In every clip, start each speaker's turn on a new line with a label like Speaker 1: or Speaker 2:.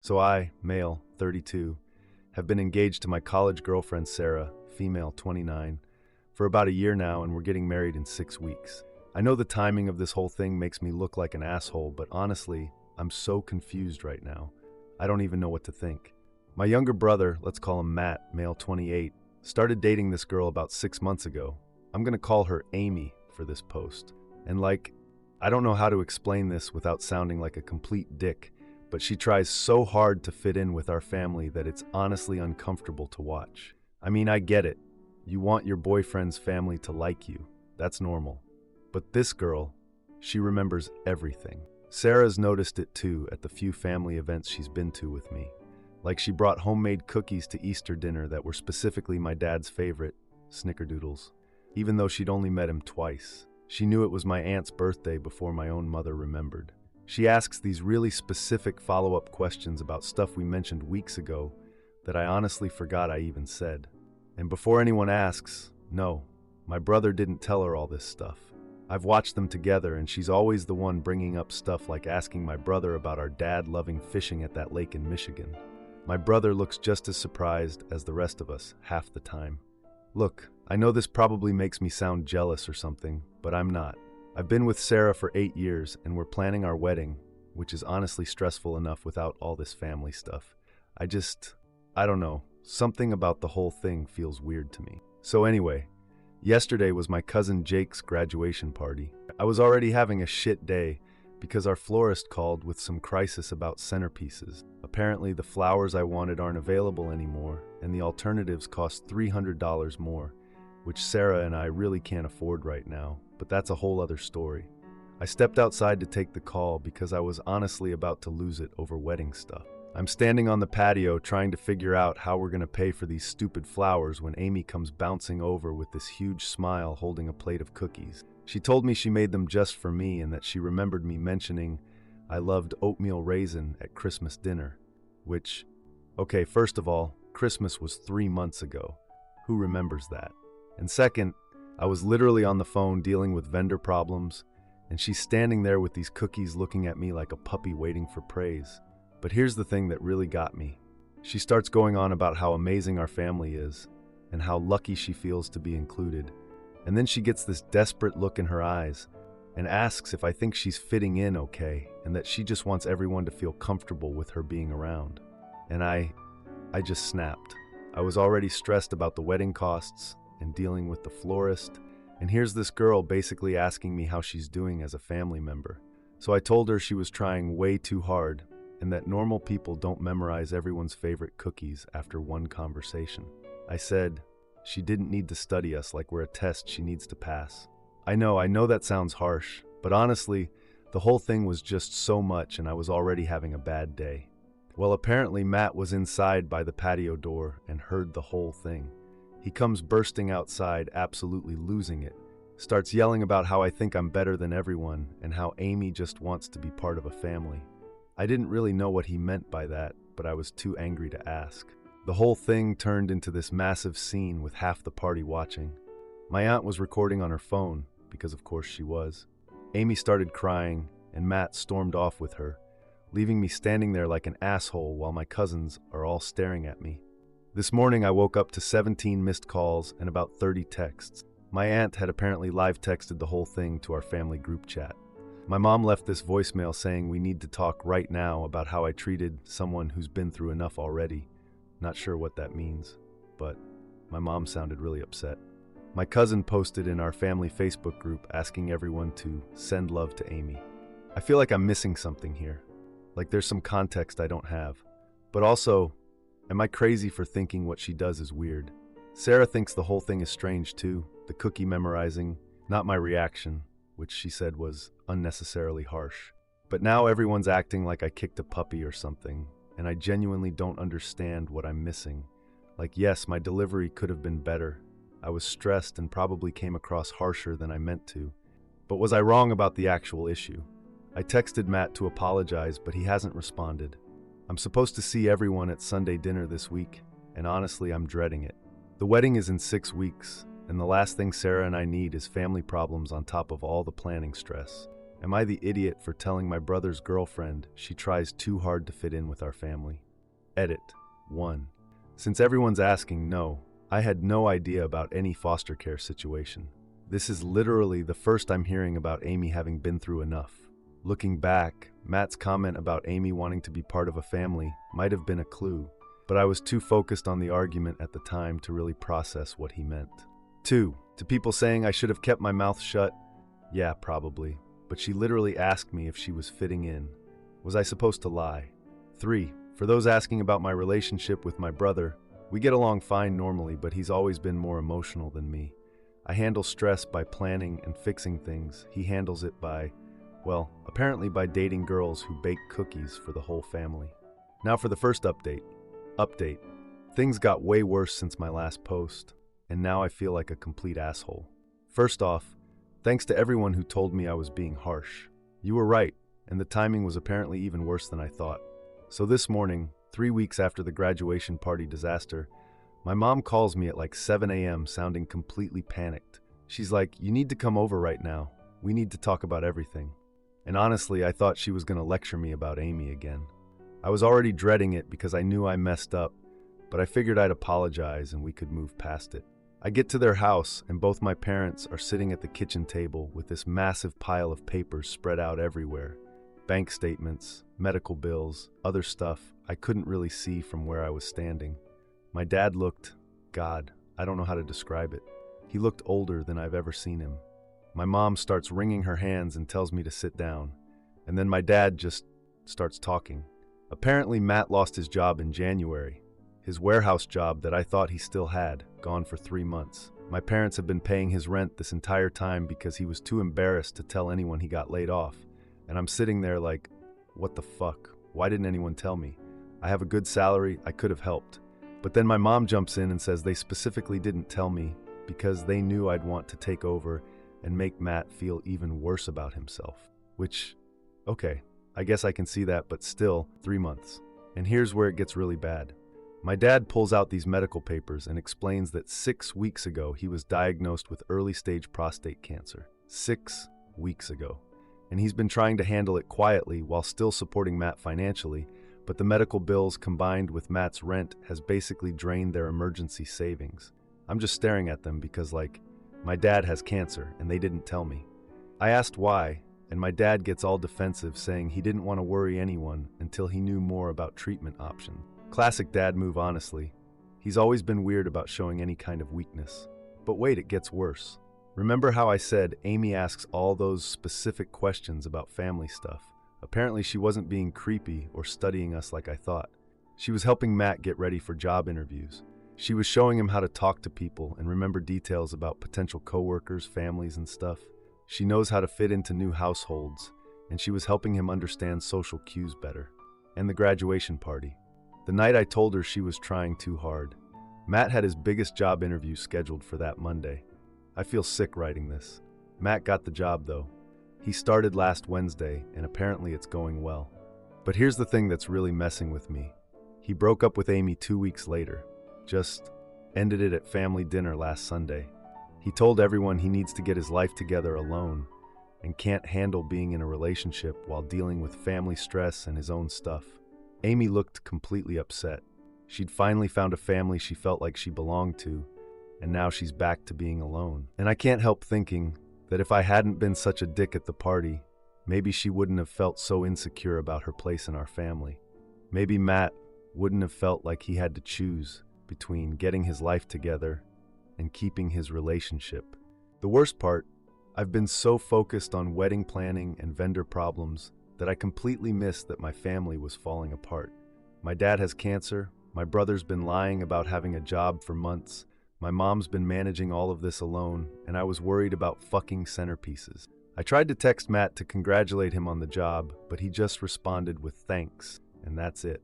Speaker 1: So I, male, 32, have been engaged to my college girlfriend Sarah, female, 29, for about a year now, and we're getting married in 6 weeks. I know the timing of this whole thing makes me look like an asshole, but honestly, I'm so confused right now. I don't even know what to think. My younger brother, let's call him Matt, male, 28, started dating this girl about 6 months ago. I'm gonna call her Amy for this post. And I don't know how to explain this without sounding like a complete dick, but she tries so hard to fit in with our family that it's honestly uncomfortable to watch. I mean, I get it. You want your boyfriend's family to like you. That's normal. But this girl, she remembers everything. Sarah's noticed it too at the few family events she's been to with me. Like she brought homemade cookies to Easter dinner that were specifically my dad's favorite, snickerdoodles. Even though she'd only met him twice. She knew it was my aunt's birthday before my own mother remembered. She asks these really specific follow-up questions about stuff we mentioned weeks ago that I honestly forgot I even said. And before anyone asks, no, my brother didn't tell her all this stuff. I've watched them together, and she's always the one bringing up stuff like asking my brother about our dad loving fishing at that lake in Michigan. My brother looks just as surprised as the rest of us half the time. Look, I know this probably makes me sound jealous or something, but I'm not. I've been with Sarah for 8 years, and we're planning our wedding, which is honestly stressful enough without all this family stuff. I don't know, something about the whole thing feels weird to me. So anyway, yesterday was my cousin Jake's graduation party. I was already having a shit day because our florist called with some crisis about centerpieces. Apparently the flowers I wanted aren't available anymore, and the alternatives cost $300 more, which Sarah and I really can't afford right now, but that's a whole other story. I stepped outside to take the call because I was honestly about to lose it over wedding stuff. I'm standing on the patio trying to figure out how we're going to pay for these stupid flowers when Amy comes bouncing over with this huge smile holding a plate of cookies. She told me she made them just for me and that she remembered me mentioning I loved oatmeal raisin at Christmas dinner, which, okay, first of all, Christmas was 3 months ago. Who remembers that? And second, I was literally on the phone dealing with vendor problems, and she's standing there with these cookies looking at me like a puppy waiting for praise. But here's the thing that really got me. She starts going on about how amazing our family is, and how lucky she feels to be included. And then she gets this desperate look in her eyes, and asks if I think she's fitting in okay, and that she just wants everyone to feel comfortable with her being around. And I just snapped. I was already stressed about the wedding costs, and dealing with the florist, and here's this girl basically asking me how she's doing as a family member. So I told her she was trying way too hard, and that normal people don't memorize everyone's favorite cookies after one conversation. I said she didn't need to study us like we're a test she needs to pass. I know that sounds harsh, but honestly, the whole thing was just so much and I was already having a bad day. Well, apparently Matt was inside by the patio door and heard the whole thing. He comes bursting outside, absolutely losing it. Starts yelling about how I think I'm better than everyone and how Amy just wants to be part of a family. I didn't really know what he meant by that, but I was too angry to ask. The whole thing turned into this massive scene with half the party watching. My aunt was recording on her phone, because of course she was. Amy started crying, and Matt stormed off with her, leaving me standing there like an asshole while my cousins are all staring at me. This morning I woke up to 17 missed calls and about 30 texts. My aunt had apparently live texted the whole thing to our family group chat. My mom left this voicemail saying we need to talk right now about how I treated someone who's been through enough already. Not sure what that means, but my mom sounded really upset. My cousin posted in our family Facebook group asking everyone to send love to Amy. I feel like I'm missing something here. Like there's some context I don't have. But also, am I crazy for thinking what she does is weird? Sarah thinks the whole thing is strange too. The cookie memorizing, not my reaction, which she said was unnecessarily harsh. But now everyone's acting like I kicked a puppy or something, and I genuinely don't understand what I'm missing. Like, yes, my delivery could have been better. I was stressed and probably came across harsher than I meant to. But was I wrong about the actual issue? I texted Matt to apologize, but he hasn't responded. I'm supposed to see everyone at Sunday dinner this week, and honestly, I'm dreading it. The wedding is in 6 weeks, and the last thing Sarah and I need is family problems on top of all the planning stress. Am I the idiot for telling my brother's girlfriend she tries too hard to fit in with our family? Edit. 1. Since everyone's asking, no, I had no idea about any foster care situation. This is literally the first I'm hearing about Amy having been through enough. Looking back, Matt's comment about Amy wanting to be part of a family might have been a clue, but I was too focused on the argument at the time to really process what he meant. 2. To people saying I should have kept my mouth shut, yeah, probably, but she literally asked me if she was fitting in. Was I supposed to lie? 3. For those asking about my relationship with my brother, we get along fine normally, but he's always been more emotional than me. I handle stress by planning and fixing things. He handles it by, well, apparently by dating girls who bake cookies for the whole family. Now for the first update. Things got way worse since my last post, and now I feel like a complete asshole. First off, thanks to everyone who told me I was being harsh. You were right, and the timing was apparently even worse than I thought. So this morning, 3 weeks after the graduation party disaster, my mom calls me at like 7 a.m. sounding completely panicked. She's like, "You need to come over right now. We need to talk about everything." And honestly, I thought she was going to lecture me about Amy again. I was already dreading it because I knew I messed up, but I figured I'd apologize and we could move past it. I get to their house and both my parents are sitting at the kitchen table with this massive pile of papers spread out everywhere. Bank statements, medical bills, other stuff I couldn't really see from where I was standing. My dad looked, God, I don't know how to describe it. He looked older than I've ever seen him. My mom starts wringing her hands and tells me to sit down, and then my dad just starts talking. Apparently Matt lost his job in January. His warehouse job that I thought he still had, gone for 3 months. My parents have been paying his rent this entire time because he was too embarrassed to tell anyone he got laid off. And I'm sitting there like, what the fuck? Why didn't anyone tell me? I have a good salary, I could have helped. But then my mom jumps in and says they specifically didn't tell me because they knew I'd want to take over and make Matt feel even worse about himself. Which, okay, I guess I can see that, but still, 3 months. And here's where it gets really bad. My dad pulls out these medical papers and explains that 6 weeks ago he was diagnosed with early-stage prostate cancer. 6 weeks ago. And he's been trying to handle it quietly while still supporting Matt financially, but the medical bills combined with Matt's rent has basically drained their emergency savings. I'm just staring at them because, like, my dad has cancer and they didn't tell me. I asked why, and my dad gets all defensive, saying he didn't want to worry anyone until he knew more about treatment options. Classic dad move, honestly. He's always been weird about showing any kind of weakness. But wait, it gets worse. Remember how I said Amy asks all those specific questions about family stuff? Apparently she wasn't being creepy or studying us like I thought. She was helping Matt get ready for job interviews. She was showing him how to talk to people and remember details about potential coworkers, families, and stuff. She knows how to fit into new households, and she was helping him understand social cues better. And the graduation party. The night I told her she was trying too hard. Matt had his biggest job interview scheduled for that Monday. I feel sick writing this. Matt got the job though. He started last Wednesday, and apparently it's going well. But here's the thing that's really messing with me. He broke up with Amy 2 weeks later. Just ended it at family dinner last Sunday. He told everyone he needs to get his life together alone and can't handle being in a relationship while dealing with family stress and his own stuff. Amy looked completely upset. She'd finally found a family she felt like she belonged to, and now she's back to being alone. And I can't help thinking that if I hadn't been such a dick at the party, maybe she wouldn't have felt so insecure about her place in our family. Maybe Matt wouldn't have felt like he had to choose between getting his life together and keeping his relationship. The worst part, I've been so focused on wedding planning and vendor problems that I completely missed that my family was falling apart. My dad has cancer, my brother's been lying about having a job for months, my mom's been managing all of this alone, and I was worried about fucking centerpieces. I tried to text Matt to congratulate him on the job, but he just responded with thanks, and that's it.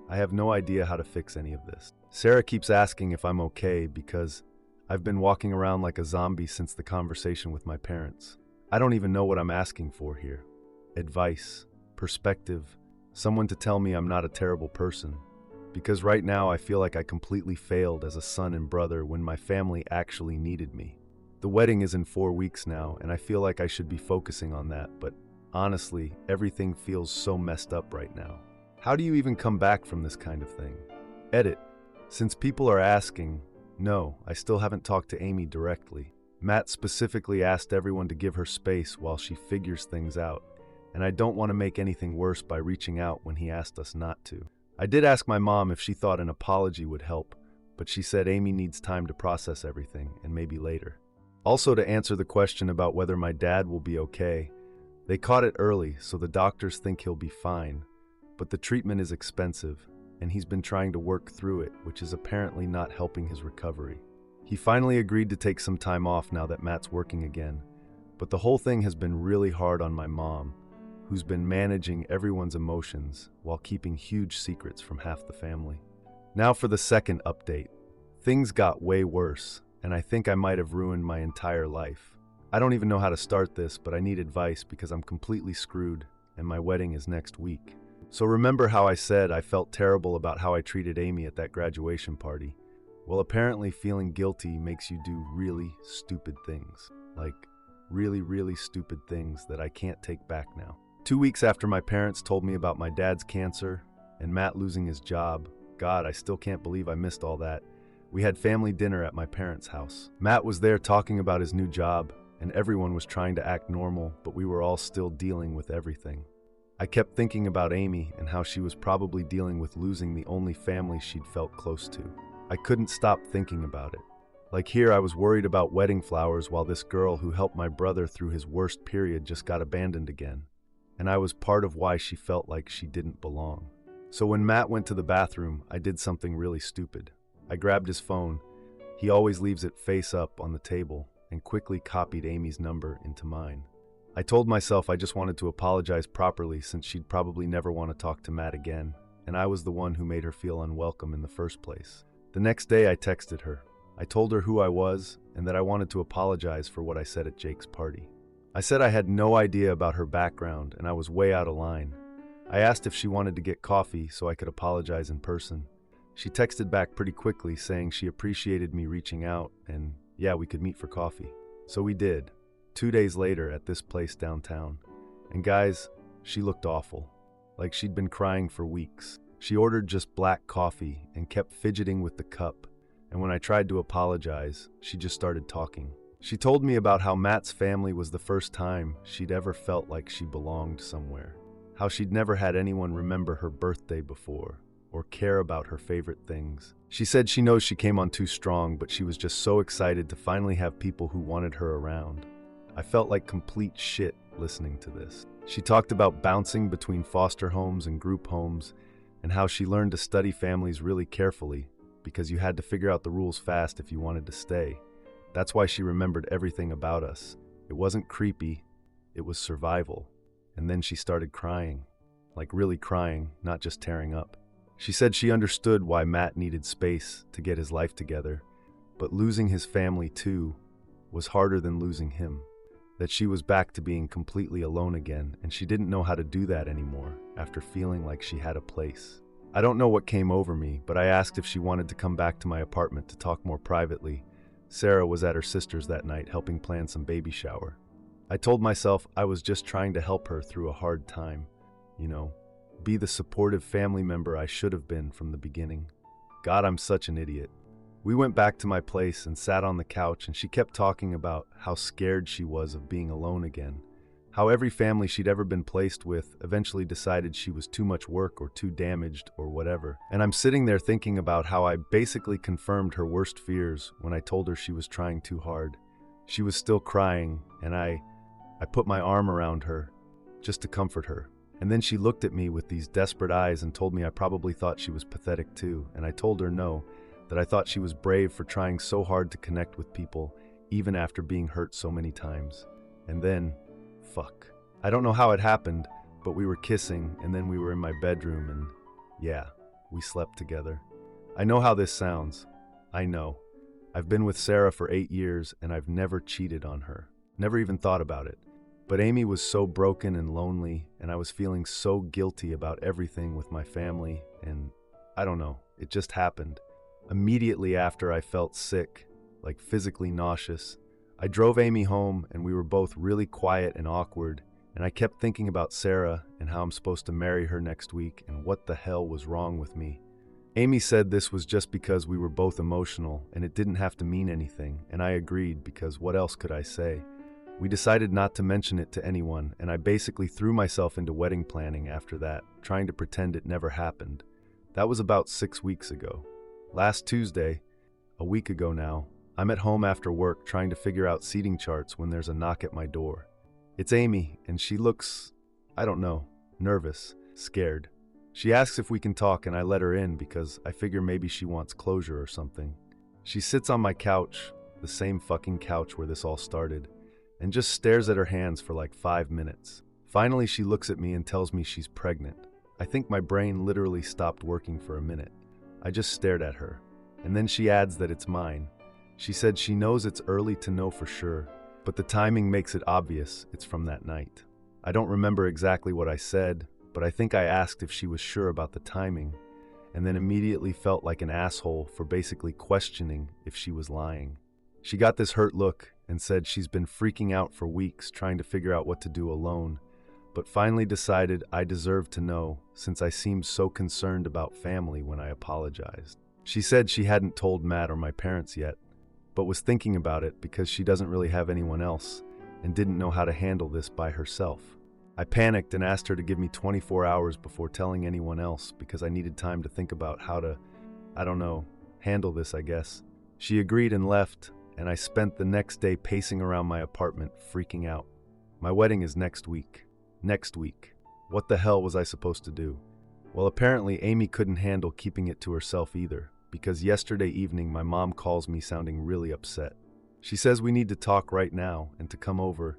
Speaker 1: I have no idea how to fix any of this. Sarah keeps asking if I'm okay because I've been walking around like a zombie since the conversation with my parents. I don't even know what I'm asking for here. Advice, perspective, someone to tell me I'm not a terrible person. Because right now I feel like I completely failed as a son and brother when my family actually needed me. The wedding is in 4 weeks now, and I feel like I should be focusing on that, but Honestly, everything feels so messed up right now. How do you even come back from this kind of thing? Edit. Since people are asking, no, I still haven't talked to Amy directly. Matt specifically asked everyone to give her space while she figures things out, and I don't want to make anything worse by reaching out when he asked us not to. I did ask my mom if she thought an apology would help, but she said Amy needs time to process everything, and maybe later. Also, to answer the question about whether my dad will be okay, they caught it early, so the doctors think he'll be fine, but the treatment is expensive, and he's been trying to work through it, which is apparently not helping his recovery. He finally agreed to take some time off now that Matt's working again, but the whole thing has been really hard on my mom, who's been managing everyone's emotions while keeping huge secrets from half the family. Now for the second update. Things got way worse, and I think I might have ruined my entire life. I don't even know how to start this, but I need advice because I'm completely screwed, and my wedding is next week. So remember how I said I felt terrible about how I treated Amy at that graduation party? Well, apparently feeling guilty makes you do really stupid things. Like, really stupid things that I can't take back now. 2 weeks after my parents told me about my dad's cancer and Matt losing his job, God, I still can't believe I missed all that. We had family dinner at my parents' house. Matt was there talking about his new job, and everyone was trying to act normal, but we were all still dealing with everything. I kept thinking about Amy and how she was probably dealing with losing the only family she'd felt close to. I couldn't stop thinking about it. Like here, I was worried about wedding flowers while this girl who helped my brother through his worst period just got abandoned again. And I was part of why she felt like she didn't belong. So when Matt went to the bathroom, I did something really stupid. I grabbed his phone. He always leaves it face up on the table, and quickly copied Amy's number into mine. I told myself I just wanted to apologize properly since she'd probably never want to talk to Matt again, and I was the one who made her feel unwelcome in the first place. The next day I texted her. I told her who I was and that I wanted to apologize for what I said at Jake's party. I said I had no idea about her background and I was way out of line. I asked if she wanted to get coffee so I could apologize in person. She texted back pretty quickly saying she appreciated me reaching out and yeah, we could meet for coffee. So we did. 2 days later at this place downtown. And guys, she looked awful. Like she'd been crying for weeks. She ordered just black coffee and kept fidgeting with the cup. And when I tried to apologize, she just started talking. She told me about how Matt's family was the first time she'd ever felt like she belonged somewhere. How she'd never had anyone remember her birthday before or care about her favorite things. She said she knows she came on too strong, but she was just so excited to finally have people who wanted her around. I felt like complete shit listening to this. She talked about bouncing between foster homes and group homes and how she learned to study families really carefully because you had to figure out the rules fast if you wanted to stay. That's why she remembered everything about us. It wasn't creepy, it was survival. And then she started crying. Like really crying, not just tearing up. She said she understood why Matt needed space to get his life together, but losing his family too was harder than losing him. That she was back to being completely alone again, and she didn't know how to do that anymore after feeling like she had a place. I don't know what came over me, but I asked if she wanted to come back to my apartment to talk more privately. Sarah was at her sister's that night helping plan some baby shower. I told myself I was just trying to help her through a hard time. You know, be the supportive family member I should have been from the beginning. God, I'm such an idiot. We went back to my place and sat on the couch, and she kept talking about how scared she was of being alone again. How every family she'd ever been placed with eventually decided she was too much work or too damaged or whatever. And I'm sitting there thinking about how I basically confirmed her worst fears when I told her she was trying too hard. She was still crying, and I put my arm around her just to comfort her. And then she looked at me with these desperate eyes and told me I probably thought she was pathetic too. And I told her no, that I thought she was brave for trying so hard to connect with people, even after being hurt so many times. And then, fuck. I don't know how it happened, but we were kissing, and then we were in my bedroom, and yeah, we slept together. I know how this sounds. I know. I've been with Sarah for 8 years, and I've never cheated on her. Never even thought about it. But Amy was so broken and lonely, and I was feeling so guilty about everything with my family, and I don't know, it just happened. Immediately after I felt sick, like physically nauseous, I drove Amy home and we were both really quiet and awkward, And I kept thinking about Sarah and how I'm supposed to marry her next week and what the hell was wrong with me. Amy said this was just because we were both emotional and it didn't have to mean anything, and I agreed because what else could I say? We decided not to mention it to anyone, and I basically threw myself into wedding planning after that, trying to pretend it never happened. That was about 6 weeks ago. Last Tuesday, a week ago now, I'm at home after work trying to figure out seating charts when there's a knock at my door. It's Amy, and she looks, I don't know, nervous, scared. She asks if we can talk, and I let her in because I figure maybe she wants closure or something. She sits on my couch, the same fucking couch where this all started, and just stares at her hands for like 5 minutes. Finally, she looks at me and tells me she's pregnant. I think my brain literally stopped working for a minute. I just stared at her, and then she adds that it's mine. She said she knows it's early to know for sure, but the timing makes it obvious it's from that night. I don't remember exactly what I said, but I think I asked if she was sure about the timing, and then immediately felt like an asshole for basically questioning if she was lying. She got this hurt look and said she's been freaking out for weeks trying to figure out what to do alone, but finally decided I deserved to know since I seemed so concerned about family when I apologized. She said she hadn't told Matt or my parents yet, but was thinking about it because she doesn't really have anyone else and didn't know how to handle this by herself. I panicked and asked her to give me 24 hours before telling anyone else because I needed time to think about how to, handle this, I guess. She agreed and left, and I spent the next day pacing around my apartment, freaking out. My wedding is next week. Next week. What the hell was I supposed to do? Well, apparently Amy couldn't handle keeping it to herself either, because yesterday evening my mom calls me sounding really upset. She says we need to talk right now and to come over,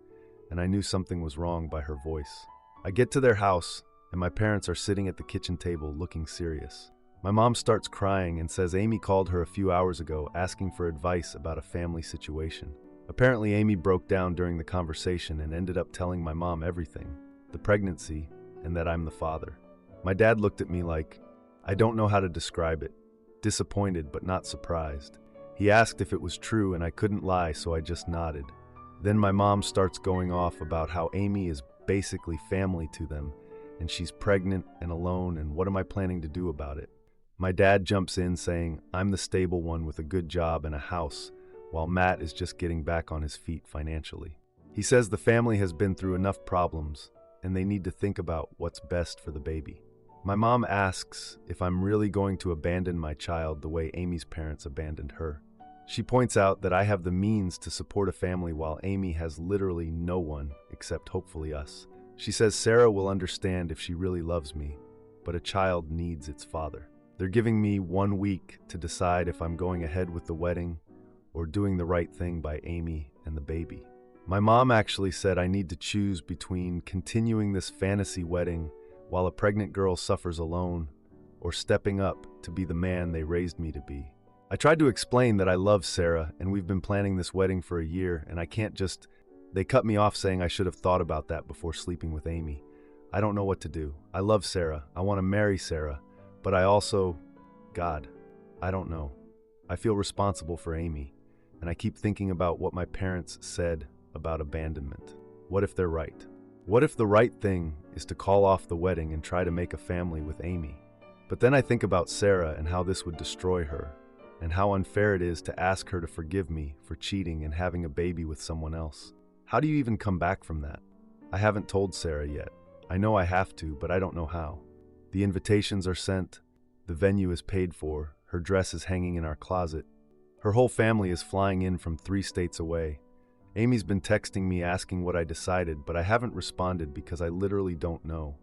Speaker 1: and I knew something was wrong by her voice. I get to their house, and my parents are sitting at the kitchen table looking serious. My mom starts crying and says Amy called her a few hours ago asking for advice about a family situation. Apparently Amy broke down during the conversation and ended up telling my mom everything, the pregnancy, and that I'm the father. My dad looked at me like, I don't know how to describe it, disappointed but not surprised. He asked if it was true and I couldn't lie, so I just nodded. Then my mom starts going off about how Amy is basically family to them, and she's pregnant and alone, and what am I planning to do about it? My dad jumps in saying I'm the stable one with a good job and a house, while Matt is just getting back on his feet financially. He says the family has been through enough problems, and they need to think about what's best for the baby. My mom asks if I'm really going to abandon my child the way Amy's parents abandoned her. She points out that I have the means to support a family while Amy has literally no one except hopefully us. She says Sarah will understand if she really loves me, but a child needs its father. They're giving me 1 week to decide if I'm going ahead with the wedding or doing the right thing by Amy and the baby. My mom actually said I need to choose between continuing this fantasy wedding while a pregnant girl suffers alone or stepping up to be the man they raised me to be. I tried to explain that I love Sarah and we've been planning this wedding for a year and I can't just... They cut me off saying I should have thought about that before sleeping with Amy. I don't know what to do. I love Sarah. I want to marry Sarah. But I also... God, I don't know. I feel responsible for Amy, and I keep thinking about what my parents said about abandonment. What if they're right? What if the right thing is to call off the wedding and try to make a family with Amy? But then I think about Sarah and how this would destroy her, and how unfair it is to ask her to forgive me for cheating and having a baby with someone else. How do you even come back from that? I haven't told Sarah yet. I know I have to, but I don't know how. The invitations are sent, the venue is paid for, her dress is hanging in our closet. Her whole family is flying in from 3 states away. Amy's been texting me asking what I decided, but I haven't responded because I literally don't know.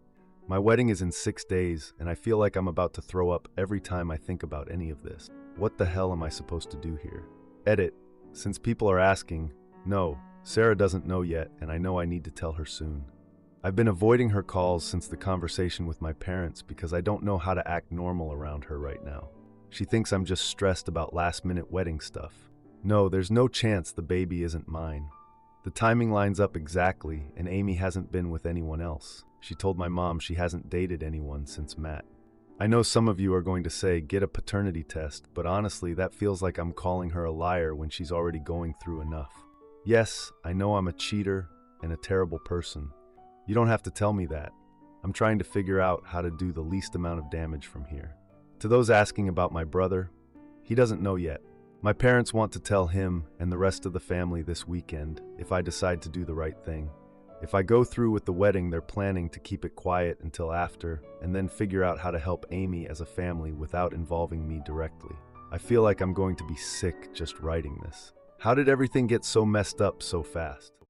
Speaker 1: My wedding is in 6 days, and I feel like I'm about to throw up every time I think about any of this. What the hell am I supposed to do here? Edit. Since people are asking, no, Sarah doesn't know yet, and I know I need to tell her soon. I've been avoiding her calls since the conversation with my parents because I don't know how to act normal around her right now. She thinks I'm just stressed about last-minute wedding stuff. No, there's no chance the baby isn't mine. The timing lines up exactly, and Amy hasn't been with anyone else. She told my mom she hasn't dated anyone since Matt. I know some of you are going to say, get a paternity test, but honestly, that feels like I'm calling her a liar when she's already going through enough. Yes, I know I'm a cheater and a terrible person. You don't have to tell me that. I'm trying to figure out how to do the least amount of damage from here. To those asking about my brother, he doesn't know yet. My parents want to tell him and the rest of the family this weekend if I decide to do the right thing. If I go through with the wedding, they're planning to keep it quiet until after and then figure out how to help Amy as a family without involving me directly. I feel like I'm going to be sick just writing this. How did everything get so messed up so fast?